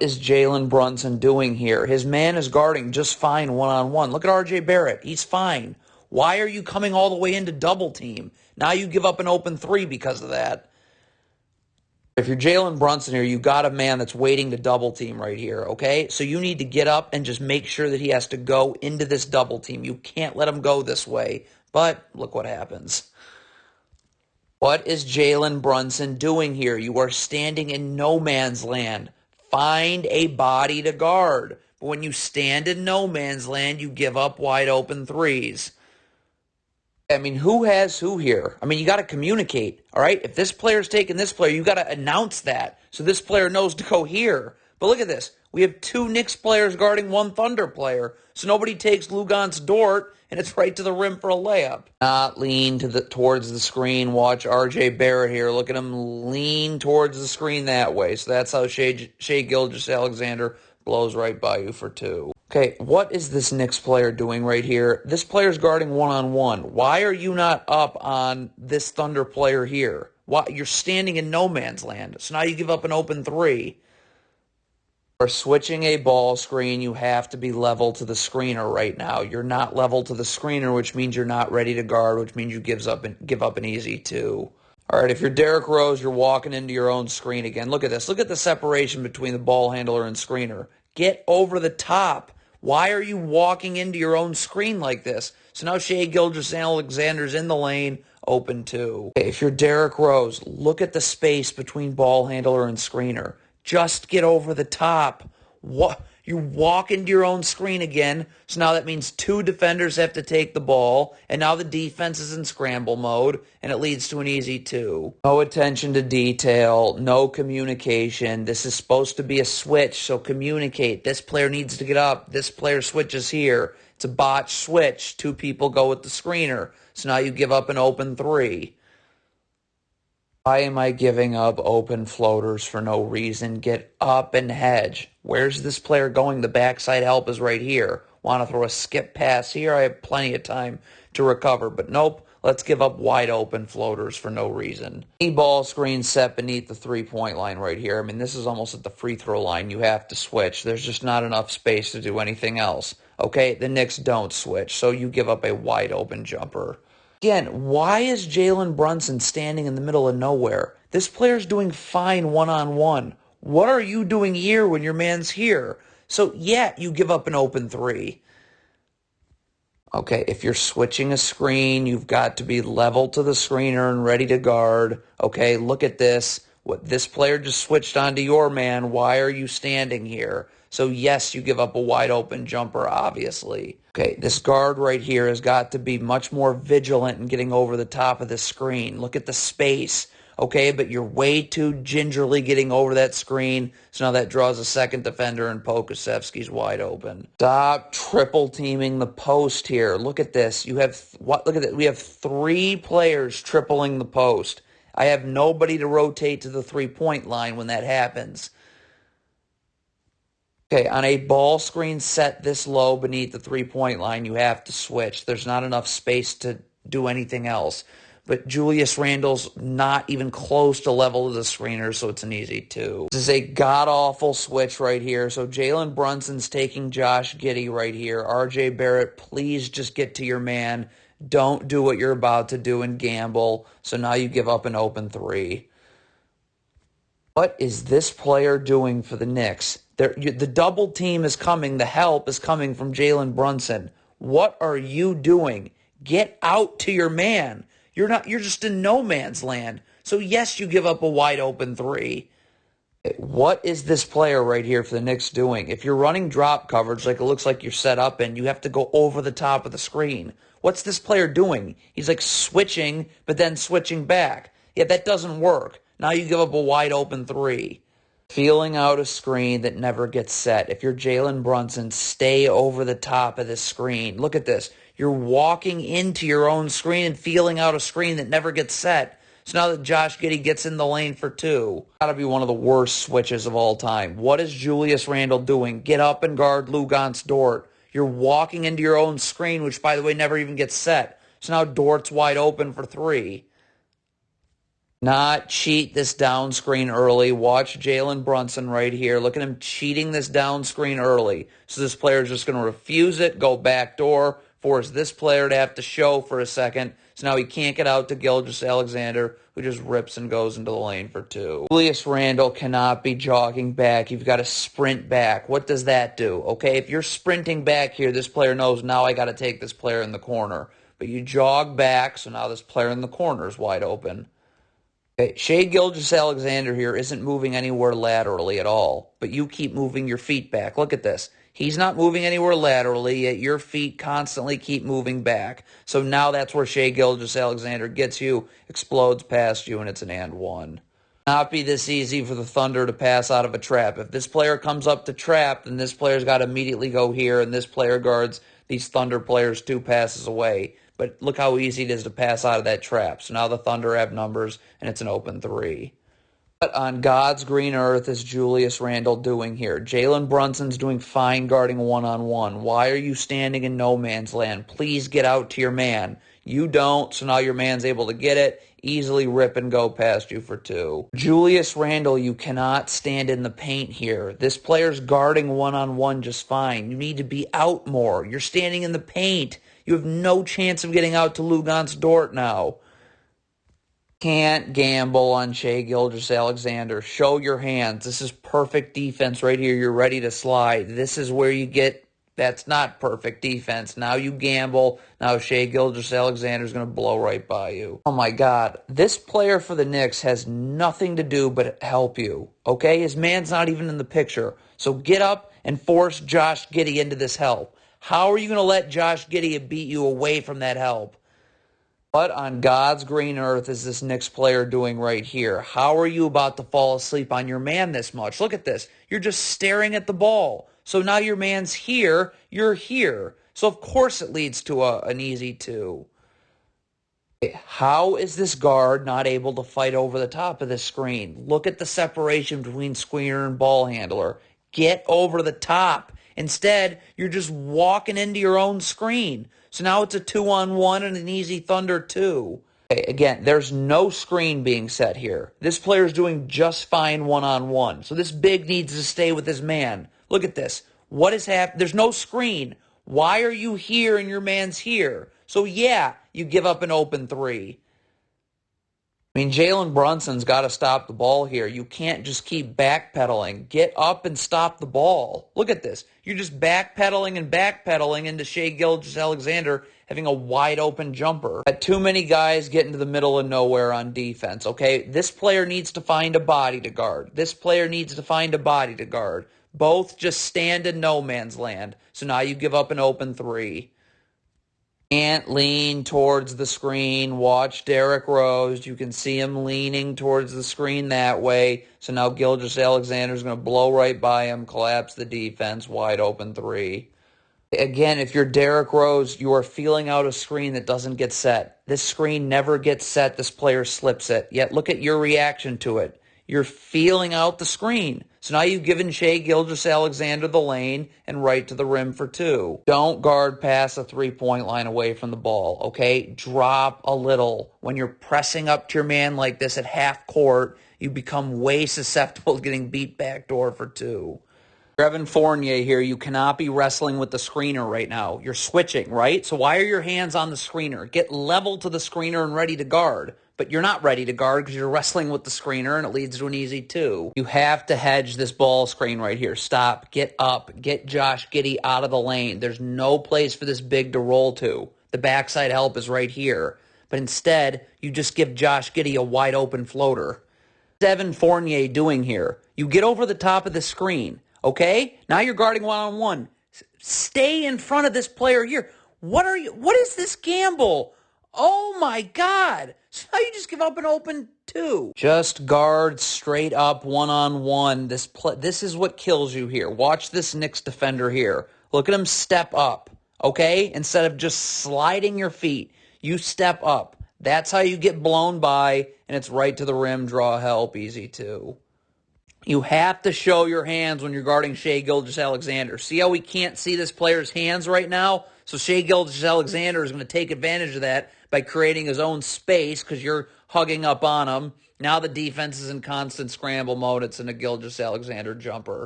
Is Jalen Brunson doing here? His man is guarding just fine one-on-one. Look at RJ Barrett. He's fine. Why are you coming all the way into double team? Now you give up an open three because of that. If you're Jalen Brunson here, you got a man that's waiting to double team right here, okay? So you need to get up and just make sure that he has to go into this double team. You can't let him go this way. But look what happens. What is Jalen Brunson doing here? You are standing in no man's land. Find a body to guard. But when you stand in no man's land, you give up wide open threes. I mean, who has who here? I mean, you got to communicate, all right? If this player's taking this player, you got to announce that so this player knows to go here. But look at this. We have two Knicks players guarding one Thunder player, so nobody takes Luguentz Dort, and it's right to the rim for a layup. Not lean towards the screen. Watch R.J. Barrett here. Look at him lean towards the screen that way. So that's how Shai Gilgeous-Alexander blows right by you for two. Okay, what is this Knicks player doing right here? This player's guarding one-on-one. Why are you not up on this Thunder player here? Why? You're standing in no man's land. So now you give up an open three. Or switching a ball screen, you have to be level to the screener right now. You're not level to the screener, which means you're not ready to guard, which means you give up an easy two. All right, if you're Derrick Rose, you're walking into your own screen again. Look at this. Look at the separation between the ball handler and screener. Get over the top. Why are you walking into your own screen like this? So now Shai Gilgeous-Alexander's in the lane, open two. Okay, if you're Derrick Rose, look at the space between ball handler and screener. Just get over the top. What? You walk into your own screen again, so now that means two defenders have to take the ball, and now the defense is in scramble mode, and it leads to an easy two. No attention to detail, no communication. This is supposed to be a switch, so communicate. This player needs to get up. This player switches here. It's a botched switch. Two people go with the screener, so now you give up an open three. Why am I giving up open floaters for no reason? Get up and hedge. Where's this player going? The backside help is right here. Want to throw a skip pass here? I have plenty of time to recover, but nope. Let's give up wide open floaters for no reason. Any ball screen set beneath the three-point line right here. I mean, this is almost at the free throw line. You have to switch. There's just not enough space to do anything else. Okay, the Knicks don't switch, so you give up a wide open jumper. Again, why is Jalen Brunson standing in the middle of nowhere? This player's doing fine one-on-one. What are you doing here when your man's here? So, yeah, you give up an open three. Okay, if you're switching a screen, you've got to be level to the screener and ready to guard. Okay, look at this. What this player just switched onto your man. Why are you standing here? So, yes, you give up a wide open jumper, obviously. Okay, this guard right here has got to be much more vigilant in getting over the top of the screen. Look at the space. Okay, but you're way too gingerly getting over that screen. So now that draws a second defender, and Pokusevski's wide open. Stop triple teaming the post here. Look at this. You have what? Look at that. We have three players tripling the post. I have nobody to rotate to the three-point line when that happens. Okay, on a ball screen set this low beneath the three-point line, you have to switch. There's not enough space to do anything else. But Julius Randle's not even close to level of the screener, so it's an easy two. This is a god-awful switch right here. So Jalen Brunson's taking Josh Giddey right here. RJ Barrett, please just get to your man. Don't do what you're about to do and gamble. So now you give up an open three. What is this player doing for the Knicks? The double team is coming. The help is coming from Jalen Brunson. What are you doing? Get out to your man. You're just in no man's land. So yes, you give up a wide open three. What is this player right here for the Knicks doing? If you're running drop coverage like it looks like you're set up in, you have to go over the top of the screen. What's this player doing? He's like switching, but then switching back. Yeah, that doesn't work. Now you give up a wide open three. Feeling out a screen that never gets set. If you're Jalen Brunson, stay over the top of this screen. Look at this. You're walking into your own screen and feeling out a screen that never gets set. So now that Josh Giddey gets in the lane for two, gotta be one of the worst switches of all time. What is Julius Randle doing? Get up and guard Luguentz Dort. You're walking into your own screen, which, by the way, never even gets set. So now Dort's wide open for three. Not cheat this down screen early. Watch Jalen Brunson right here. Look at him cheating this down screen early. So this player is just going to refuse it, go back door, force this player to have to show for a second. So now he can't get out to Gilgeous-Alexander, who just rips and goes into the lane for two. Julius Randle cannot be jogging back. You've got to sprint back. What does that do? Okay, if you're sprinting back here, this player knows now I got to take this player in the corner. But you jog back, so now this player in the corner is wide open. Okay, Shai Gilgeous-Alexander here isn't moving anywhere laterally at all, but you keep moving your feet back. Look at this. He's not moving anywhere laterally, yet your feet constantly keep moving back. So now that's where Shai Gilgeous-Alexander gets you, explodes past you, and it's an and one. Not be this easy for the Thunder to pass out of a trap. If this player comes up to trap, then this player's got to immediately go here, and this player guards these Thunder players 2 passes away. But look how easy it is to pass out of that trap. So now the Thunder have numbers, and it's an open 3. What on God's green earth is Julius Randle doing here? Jalen Brunson's doing fine guarding one-on-one. Why are you standing in no man's land? Please get out to your man. You don't, so now your man's able to get it, easily rip and go past you for 2. Julius Randle, you cannot stand in the paint here. This player's guarding one-on-one just fine. You need to be out more. You're standing in the paint. You have no chance of getting out to Luguentz Dort now. Can't gamble on Shai Gilgeous-Alexander. Show your hands. This is perfect defense right here. You're ready to slide. This is where you get, that's not perfect defense. Now you gamble. Now Shai Gilgeous-Alexander is going to blow right by you. Oh my God. This player for the Knicks has nothing to do but help you. Okay? His man's not even in the picture. So get up and force Josh Giddey into this help. How are you going to let Josh Giddey beat you away from that help? What on God's green earth is this Knicks player doing right here? How are you about to fall asleep on your man this much? Look at this. You're just staring at the ball. So now your man's here, you're here. So of course it leads to an easy 2. How is this guard not able to fight over the top of this screen? Look at the separation between screener and ball handler. Get over the top. Instead, you're just walking into your own screen. So now it's a 2-on-1 and an easy Thunder 2. Okay, again, there's no screen being set here. This player's doing just fine one-on-one. So this big needs to stay with his man. Look at this. What is happening? There's no screen. Why are you here and your man's here? So yeah, you give up an open 3. I mean, Jalen Brunson's got to stop the ball here. You can't just keep backpedaling. Get up and stop the ball. Look at this. You're just backpedaling and backpedaling into Shai Gilgeous-Alexander having a wide open jumper. Too many guys get into the middle of nowhere on defense, okay? This player needs to find a body to guard. This player needs to find a body to guard. Both just stand in no man's land. So now you give up an open 3. Can't lean towards the screen. Watch Derrick Rose. You can see him leaning towards the screen that way. So now Gilgeous-Alexander's going to blow right by him, collapse the defense, wide open 3. Again, if you're Derrick Rose, you are feeling out a screen that doesn't get set. This screen never gets set. This player slips it. Yet look at your reaction to it. You're feeling out the screen. So now you've given Shai Gilgeous-Alexander the lane and right to the rim for 2. Don't guard past the 3-point line away from the ball, okay? Drop a little. When you're pressing up to your man like this at half court, you become way susceptible to getting beat backdoor for 2. Evan Fournier here, you cannot be wrestling with the screener right now. You're switching, right? So why are your hands on the screener? Get level to the screener and ready to guard. But you're not ready to guard because you're wrestling with the screener and it leads to an easy 2. You have to hedge this ball screen right here. Stop. Get up. Get Josh Giddey out of the lane. There's no place for this big to roll to. The backside help is right here. But instead, you just give Josh Giddey a wide open floater. What's Evan Fournier doing here? You get over the top of the screen. Okay? Now you're guarding one-on-one. Stay in front of this player here. What is this gamble? Oh my God. So now you just give up an open 2. Just guard straight up one-on-one. This is what kills you here. Watch this Knicks defender here. Look at him step up. Okay? Instead of just sliding your feet, you step up. That's how you get blown by, and it's right to the rim, draw help, easy 2. You have to show your hands when you're guarding Shai Gilgeous-Alexander. See how we can't see this player's hands right now? So Shai Gilgeous-Alexander is going to take advantage of that by creating his own space because you're hugging up on him. Now the defense is in constant scramble mode. It's an Gilgeous-Alexander jumper.